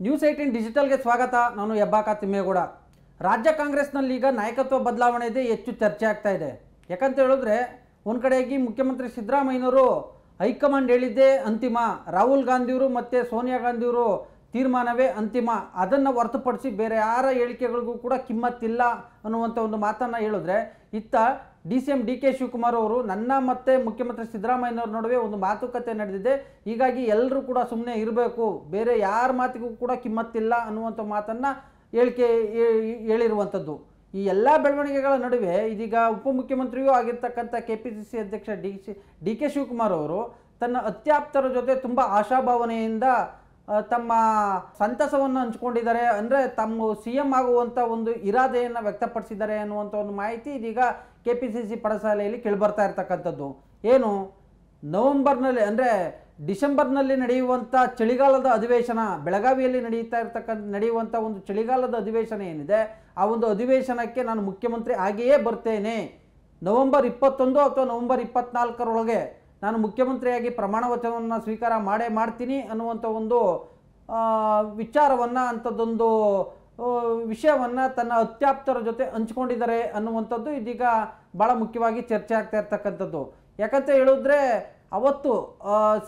News18 ಡಿಜಿಟಲ್ಗೆ ಸ್ವಾಗತ. ನಾನು ಹೆಬ್ಬಾಕ ತಿಮ್ಮೇಗೌಡ. ರಾಜ್ಯ ಕಾಂಗ್ರೆಸ್ನಲ್ಲಿ ಈಗ ನಾಯಕತ್ವ ಬದಲಾವಣೆ ಇದೆ, ಹೆಚ್ಚು ಚರ್ಚೆ ಆಗ್ತಾ ಇದೆ. ಯಾಕಂತ ಹೇಳಿದ್ರೆ ಒಂದು ಕಡೆಯಾಗಿ ಮುಖ್ಯಮಂತ್ರಿ ಸಿದ್ದರಾಮಯ್ಯನವರು ಹೈಕಮಾಂಡ್ ಹೇಳಿದ್ದೇ ಅಂತಿಮ, ರಾಹುಲ್ ಗಾಂಧಿಯವರು ಮತ್ತು ಸೋನಿಯಾ ಗಾಂಧಿಯವರು ತೀರ್ಮಾನವೇ ಅಂತಿಮ, ಅದನ್ನು ಹೊರತುಪಡಿಸಿ ಬೇರೆ ಯಾರ ಹೇಳಿಕೆಗಳಿಗೂ ಕೂಡ ಕಿಮ್ಮತ್ತಿಲ್ಲ ಅನ್ನುವಂಥ ಒಂದು ಮಾತನ್ನು ಹೇಳಿದ್ರೆ, ಇತ್ತ DCM DK ಶಿವಕುಮಾರ್ ಅವರು ನನ್ನ ಮತ್ತು ಮುಖ್ಯಮಂತ್ರಿ ಸಿದ್ದರಾಮಯ್ಯನವ್ರ ನಡುವೆ ಒಂದು ಮಾತುಕತೆ ನಡೆದಿದೆ, ಹೀಗಾಗಿ ಎಲ್ಲರೂ ಕೂಡ ಸುಮ್ಮನೆ ಇರಬೇಕು, ಬೇರೆ ಯಾರ ಮಾತಿಗೂ ಕೂಡ ಕಿಮ್ಮತ್ತಿಲ್ಲ ಅನ್ನುವಂಥ ಮಾತನ್ನು ಹೇಳಿರುವಂಥದ್ದು. ಈ ಎಲ್ಲ ಬೆಳವಣಿಗೆಗಳ ನಡುವೆ ಇದೀಗ ಉಪಮುಖ್ಯಮಂತ್ರಿಯೂ ಆಗಿರ್ತಕ್ಕಂಥ KPCC ಅಧ್ಯಕ್ಷ DK ಶಿವಕುಮಾರ್ ಅವರು ತನ್ನ ಅತ್ಯಾಪ್ತರ ಜೊತೆ ತುಂಬ ಆಶಾಭಾವನೆಯಿಂದ ತಮ್ಮ ಸಂತಸವನ್ನು ಹಂಚಿಕೊಂಡಿದ್ದಾರೆ. ಅಂದರೆ ತಮ್ಮ CM ಆಗುವಂಥ ಒಂದು ಇರಾದೆಯನ್ನು ವ್ಯಕ್ತಪಡಿಸಿದ್ದಾರೆ ಅನ್ನುವಂಥ ಒಂದು ಮಾಹಿತಿ ಇದೀಗ KPCC ಪಡಸಾಲೆಯಲ್ಲಿ ಕೇಳಿಬರ್ತಾ ಇರ್ತಕ್ಕಂಥದ್ದು. ಏನು, ನವೆಂಬರ್ನಲ್ಲಿ ಅಂದರೆ ಡಿಸೆಂಬರ್ನಲ್ಲಿ ನಡೆಯುವಂಥ ಚಳಿಗಾಲದ ಅಧಿವೇಶನ, ಬೆಳಗಾವಿಯಲ್ಲಿ ನಡೆಯುವಂಥ ಒಂದು ಚಳಿಗಾಲದ ಅಧಿವೇಶನ ಏನಿದೆ, ಆ ಒಂದು ಅಧಿವೇಶನಕ್ಕೆ ನಾನು ಮುಖ್ಯಮಂತ್ರಿ ಆಗಿಯೇ ಬರ್ತೇನೆ, ನವೆಂಬರ್ 21 ಅಥವಾ ನವೆಂಬರ್ 24ರೊಳಗೆ ನಾನು ಮುಖ್ಯಮಂತ್ರಿಯಾಗಿ ಪ್ರಮಾಣ ವಚನವನ್ನು ಸ್ವೀಕಾರ ಮಾಡ್ತೀನಿ ಅನ್ನುವಂಥ ಒಂದು ವಿಚಾರವನ್ನು, ಅಂಥದ್ದೊಂದು ವಿಷಯವನ್ನು ತನ್ನ ಅತ್ಯಾಪ್ತರ ಜೊತೆ ಹಂಚ್ಕೊಂಡಿದ್ದಾರೆ ಅನ್ನುವಂಥದ್ದು ಇದೀಗ ಭಾಳ ಮುಖ್ಯವಾಗಿ ಚರ್ಚೆ ಆಗ್ತಾ ಇರ್ತಕ್ಕಂಥದ್ದು. ಯಾಕಂತ ಹೇಳಿದ್ರೆ ಅವತ್ತು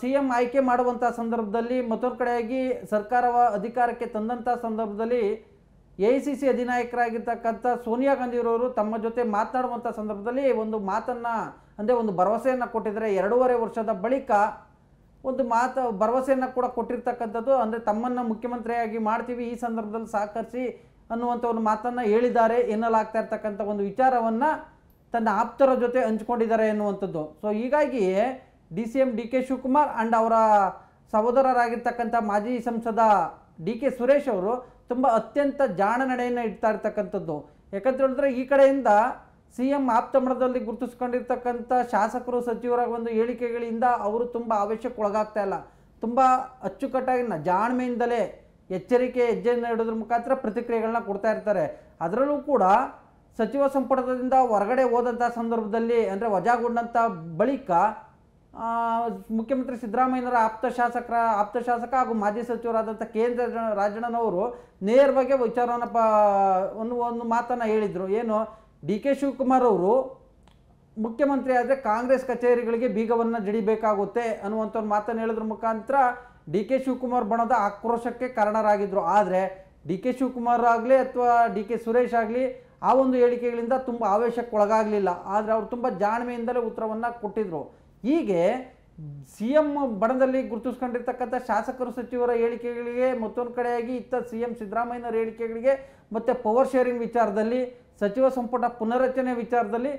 CM ಆಯ್ಕೆ ಮಾಡುವಂಥ ಸಂದರ್ಭದಲ್ಲಿ, ಮತ್ತೊಂದು ಕಡೆಯಾಗಿ ಸರ್ಕಾರವ ಅಧಿಕಾರಕ್ಕೆ ತಂದಂಥ ಸಂದರ್ಭದಲ್ಲಿ AICC ಅಧಿನಾಯಕರಾಗಿರ್ತಕ್ಕಂಥ ಸೋನಿಯಾ ಗಾಂಧಿಯವರು ತಮ್ಮ ಜೊತೆ ಮಾತನಾಡುವಂಥ ಸಂದರ್ಭದಲ್ಲಿ ಒಂದು ಮಾತನ್ನು, ಅಂದರೆ ಒಂದು ಭರವಸೆಯನ್ನು ಕೊಟ್ಟಿದ್ದಾರೆ. 2.5 ವರ್ಷದ ಬಳಿಕ ಒಂದು ಭರವಸೆಯನ್ನು ಕೂಡ ಕೊಟ್ಟಿರ್ತಕ್ಕಂಥದ್ದು. ಅಂದರೆ ತಮ್ಮನ್ನು ಮುಖ್ಯಮಂತ್ರಿಯಾಗಿ ಮಾಡ್ತೀವಿ, ಈ ಸಂದರ್ಭದಲ್ಲಿ ಸಹಕರಿಸಿ ಅನ್ನುವಂಥ ಒಂದು ಮಾತನ್ನು ಹೇಳಿದ್ದಾರೆ ಎನ್ನಲಾಗ್ತಾ ಇರ್ತಕ್ಕಂಥ ಒಂದು ವಿಚಾರವನ್ನು ತನ್ನ ಆಪ್ತರ ಜೊತೆ ಹಂಚ್ಕೊಂಡಿದ್ದಾರೆ ಎನ್ನುವಂಥದ್ದು. ಸೊ ಹೀಗಾಗಿ DCM DK ಶಿವಕುಮಾರ್ ಆ್ಯಂಡ್ ಅವರ ಸಹೋದರರಾಗಿರ್ತಕ್ಕಂಥ ಮಾಜಿ ಸಂಸದ DK ಸುರೇಶ್ ಅವರು ತುಂಬ ಅತ್ಯಂತ ಜಾಣ ನಡೆಯನ್ನು ಇಡ್ತಾ ಇರ್ತಕ್ಕಂಥದ್ದು. ಯಾಕಂತ ಹೇಳಿದ್ರೆ ಈ ಕಡೆಯಿಂದ CM ಆಪ್ತಮಣದಲ್ಲಿ ಗುರುತಿಸ್ಕೊಂಡಿರ್ತಕ್ಕಂಥ ಶಾಸಕರು ಸಚಿವರ ಒಂದು ಹೇಳಿಕೆಗಳಿಂದ ಅವರು ತುಂಬ ಆವೇಶಕ್ಕೆ ಒಳಗಾಗ್ತಾ ಇಲ್ಲ, ತುಂಬ ಅಚ್ಚುಕಟ್ಟಾಗಿ ಜಾಣ್ಮೆಯಿಂದಲೇ ಎಚ್ಚರಿಕೆ ಹೆಜ್ಜೆಯನ್ನು ಇಡೋದ್ರ ಮುಖಾಂತರ ಪ್ರತಿಕ್ರಿಯೆಗಳನ್ನ ಕೊಡ್ತಾ ಇರ್ತಾರೆ. ಅದರಲ್ಲೂ ಕೂಡ ಸಚಿವ ಸಂಪುಟದಿಂದ ಹೊರಗಡೆ ಹೋದಂಥ ಸಂದರ್ಭದಲ್ಲಿ, ಅಂದರೆ ವಜಾಗೊಂಡಂಥ ಬಳಿಕ ಮುಖ್ಯಮಂತ್ರಿ ಸಿದ್ದರಾಮಯ್ಯನವರ ಆಪ್ತ ಶಾಸಕ ಹಾಗೂ ಮಾಜಿ ಸಚಿವರಾದಂಥ KN ರಾಜಣ್ಣನವರು ನೇರವಾಗಿ ವಿಚಾರವನ್ನು ಒಂದು ಮಾತನ್ನು ಹೇಳಿದರು. ಏನು, DK ಶಿವಕುಮಾರ್ ಅವರು ಮುಖ್ಯಮಂತ್ರಿ ಆದರೆ ಕಾಂಗ್ರೆಸ್ ಕಚೇರಿಗಳಿಗೆ ಬೀಗವನ್ನು ಜಡಿಬೇಕಾಗುತ್ತೆ ಅನ್ನುವಂಥ ಒಂದು ಮಾತನ್ನು ಹೇಳೋದ್ರ ಮುಖಾಂತರ DK ಶಿವಕುಮಾರ್ ಬಣದ ಆಕ್ರೋಶಕ್ಕೆ ಕಾರಣರಾಗಿದ್ದರು. ಆದರೆ DK ಶಿವಕುಮಾರ್ ಆಗಲಿ ಅಥವಾ DK ಸುರೇಶ್ ಆಗಲಿ ಆ ಒಂದು ಹೇಳಿಕೆಗಳಿಂದ ತುಂಬ ಆವೇಶಕ್ಕೆ ಒಳಗಾಗಲಿಲ್ಲ. ಆದರೆ ಅವರು ತುಂಬ ಜಾಣ್ಮೆಯಿಂದಲೇ ಉತ್ತರವನ್ನು ಕೊಟ್ಟಿದ್ದರು. ಹೀಗೆ CM ಬಣದಲ್ಲಿ ಗುರುತಿಸ್ಕೊಂಡಿರ್ತಕ್ಕಂಥ ಶಾಸಕರು ಸಚಿವರ ಹೇಳಿಕೆಗಳಿಗೆ, ಮತ್ತೊಂದು ಕಡೆಯಾಗಿ ಇತ್ತ CM ಸಿದ್ದರಾಮಯ್ಯನವರ ಹೇಳಿಕೆಗಳಿಗೆ, ಮತ್ತು ಪವರ್ ಶೇರಿಂಗ್ ವಿಚಾರದಲ್ಲಿ, ಸಚಿವ ಸಂಪುಟ ಪುನರಚನೆ ವಿಚಾರದಲ್ಲಿ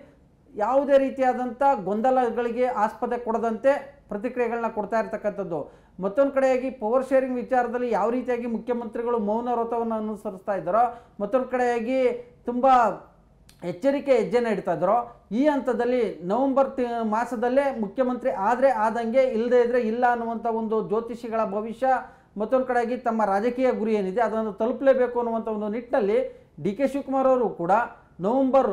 ಯಾವುದೇ ರೀತಿಯಾದಂಥ ಗೊಂದಲಗಳಿಗೆ ಆಸ್ಪದ ಕೊಡದಂತೆ ಪ್ರತಿಕ್ರಿಯೆಗಳನ್ನ ಕೊಡ್ತಾ ಇರ್ತಕ್ಕಂಥದ್ದು. ಮತ್ತೊಂದು ಕಡೆಯಾಗಿ ಪವರ್ ಶೇರಿಂಗ್ ವಿಚಾರದಲ್ಲಿ ಯಾವ ರೀತಿಯಾಗಿ ಮುಖ್ಯಮಂತ್ರಿಗಳು ಮೌನ ವ್ರತವನ್ನು ಅನುಸರಿಸ್ತಾ ಇದ್ದಾರೋ, ಮತ್ತೊಂದು ಕಡೆಯಾಗಿ ತುಂಬ ಎಚ್ಚರಿಕೆ ಹೆಜ್ಜೆನ ಇಡ್ತಾ ಇದ್ದಾರೋ, ಈ ಹಂತದಲ್ಲಿ ನವೆಂಬರ್ ಮಾಸದಲ್ಲೇ ಮುಖ್ಯಮಂತ್ರಿ ಆದರೆ ಆದಂಗೆ, ಇಲ್ಲದೇ ಇದ್ದರೆ ಇಲ್ಲ ಅನ್ನುವಂಥ ಒಂದು ಜ್ಯೋತಿಷಿಗಳ ಭವಿಷ್ಯ, ಮತ್ತೊಂದು ಕಡೆಯಾಗಿ ತಮ್ಮ ರಾಜಕೀಯ ಗುರಿ ಏನಿದೆ ಅದನ್ನು ತಲುಪಲೇಬೇಕು ಅನ್ನುವಂಥ ಒಂದು ನಿಟ್ಟಿನಲ್ಲಿ DK ಶಿವಕುಮಾರ್ ಅವರು ಕೂಡ ನವೆಂಬರ್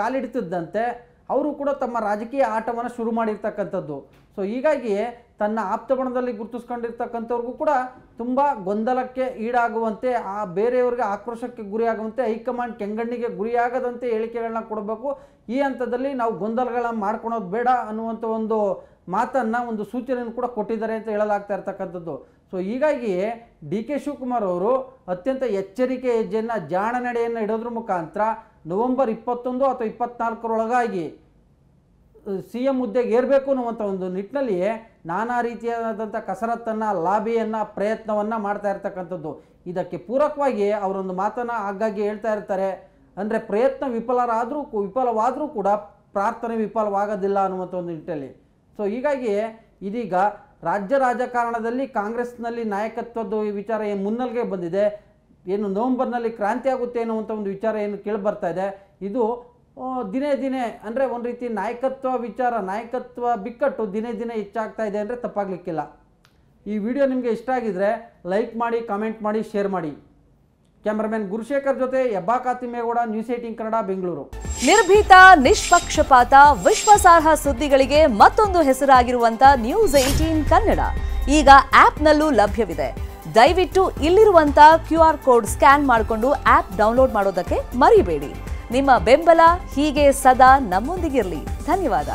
ಕಾಲಿಡ್ತಿದ್ದಂತೆ ಅವರು ಕೂಡ ತಮ್ಮ ರಾಜಕೀಯ ಆಟವನ್ನು ಶುರು ಮಾಡಿರ್ತಕ್ಕಂಥದ್ದು. ಸೊ ಹೀಗಾಗಿ ತನ್ನ ಆಪ್ತಬಣದಲ್ಲಿ ಗುರುತಿಸ್ಕೊಂಡಿರ್ತಕ್ಕಂಥವ್ರಿಗೂ ಕೂಡ ತುಂಬ ಗೊಂದಲಕ್ಕೆ ಈಡಾಗುವಂತೆ, ಬೇರೆಯವ್ರಿಗೆ ಆಕ್ರೋಶಕ್ಕೆ ಗುರಿಯಾಗುವಂತೆ, ಹೈಕಮಾಂಡ್ ಕೆಂಗಣ್ಣಿಗೆ ಗುರಿಯಾಗದಂತೆ ಹೇಳಿಕೆಗಳನ್ನ ಕೊಡಬೇಕು. ಈ ಹಂತದಲ್ಲಿ ನಾವು ಗೊಂದಲಗಳನ್ನ ಮಾಡ್ಕೊಳೋದು ಬೇಡ ಅನ್ನುವಂಥ ಒಂದು ಮಾತನ್ನು, ಒಂದು ಸೂಚನೆಯನ್ನು ಕೂಡ ಕೊಟ್ಟಿದ್ದಾರೆ ಅಂತ ಹೇಳಲಾಗ್ತಾ ಇರ್ತಕ್ಕಂಥದ್ದು. ಸೊ ಹೀಗಾಗಿ DK ಶಿವಕುಮಾರ್ ಅವರು ಅತ್ಯಂತ ಎಚ್ಚರಿಕೆ ಹೆಜ್ಜೆಯನ್ನು, ಜಾಣ ನಡೆಯನ್ನು ಇಡೋದ್ರ ಮುಖಾಂತರ ನವೆಂಬರ್ 21 ಅಥವಾ 24ರೊಳಗಾಗಿ CM ಹುದ್ದೆಗೆ ಏರಬೇಕು ಅನ್ನುವಂಥ ಒಂದು ನಿಟ್ಟಿನಲ್ಲಿಯೇ ನಾನಾ ರೀತಿಯಾದಂಥ ಕಸರತ್ತನ್ನು, ಲಾಬಿಯನ್ನು, ಪ್ರಯತ್ನವನ್ನು ಮಾಡ್ತಾ ಇರ್ತಕ್ಕಂಥದ್ದು. ಇದಕ್ಕೆ ಪೂರಕವಾಗಿ ಅವರೊಂದು ಮಾತನ್ನು ಆಗಾಗ್ಗೆ ಹೇಳ್ತಾ ಇರ್ತಾರೆ, ಅಂದರೆ ಪ್ರಯತ್ನ ವಿಫಲವಾದರೂ ಕೂಡ ಪ್ರಾರ್ಥನೆ ವಿಫಲವಾಗೋದಿಲ್ಲ ಅನ್ನುವಂಥ ಒಂದು ನಿಟ್ಟಿನಲ್ಲಿ. ಸೊ ಹೀಗಾಗಿ ಇದೀಗ ರಾಜ್ಯ ರಾಜಕಾರಣದಲ್ಲಿ ಕಾಂಗ್ರೆಸ್ನಲ್ಲಿ ನಾಯಕತ್ವದ ವಿಚಾರ ಏನು ಮುನ್ನೆಲೆಗೆ ಬಂದಿದೆ, ಏನು ನವೆಂಬರ್ನಲ್ಲಿ ಕ್ರಾಂತಿ ಆಗುತ್ತೆ ಅನ್ನುವಂಥ ಒಂದು ವಿಚಾರ ಏನು ಕೇಳಿಬರ್ತಾ ಇದೆ, ಇದು ದಿನೇ ದಿನೇ, ಅಂದರೆ ಒಂದು ರೀತಿ ನಾಯಕತ್ವ ಬಿಕ್ಕಟ್ಟು ದಿನೇ ದಿನೇ ಹೆಚ್ಚಾಗ್ತಾ ಇದೆ ಅಂದರೆ ತಪ್ಪಾಗಲಿಕ್ಕಿಲ್ಲ. ಈ ವಿಡಿಯೋ ನಿಮಗೆ ಇಷ್ಟ ಆಗಿದ್ರೆ ಲೈಕ್ ಮಾಡಿ, ಕಾಮೆಂಟ್ ಮಾಡಿ, ಶೇರ್ ಮಾಡಿ. ಕ್ಯಾಮರಾಮನ್ ಗುರುಶೇಖರ್ ಜೊತೆ ಹೆಬ್ಬಾಕ ತಿಮ್ಮೇಗೌಡ, ನ್ಯೂಸ್18 ಕನ್ನಡ, ಬೆಂಗಳೂರು. ನಿರ್ಭೀತ, ನಿಷ್ಪಕ್ಷಪಾತ, ವಿಶ್ವಾಸಾರ್ಹ ಸುದ್ದಿಗಳಿಗೆ ಮತ್ತೊಂದು ಹೆಸರಾಗಿರುವಂತ ನ್ಯೂಸ್18 ಕನ್ನಡ ಈಗ ಆಪ್ನಲ್ಲೂ ಲಭ್ಯವಿದೆ. ದಯವಿಟ್ಟು ಇಲ್ಲಿರುವಂತ QR ಕೋಡ್ ಸ್ಕ್ಯಾನ್ ಮಾಡಿಕೊಂಡು ಆಪ್ ಡೌನ್ಲೋಡ್ ಮಾಡೋದಕ್ಕೆ ಮರಿಬೇಡಿ. ನಿಮ್ಮ ಬೆಂಬಲ ಹೀಗೆ ಸದಾ ನಮ್ಮೊಂದಿಗಿರಲಿ. ಧನ್ಯವಾದ.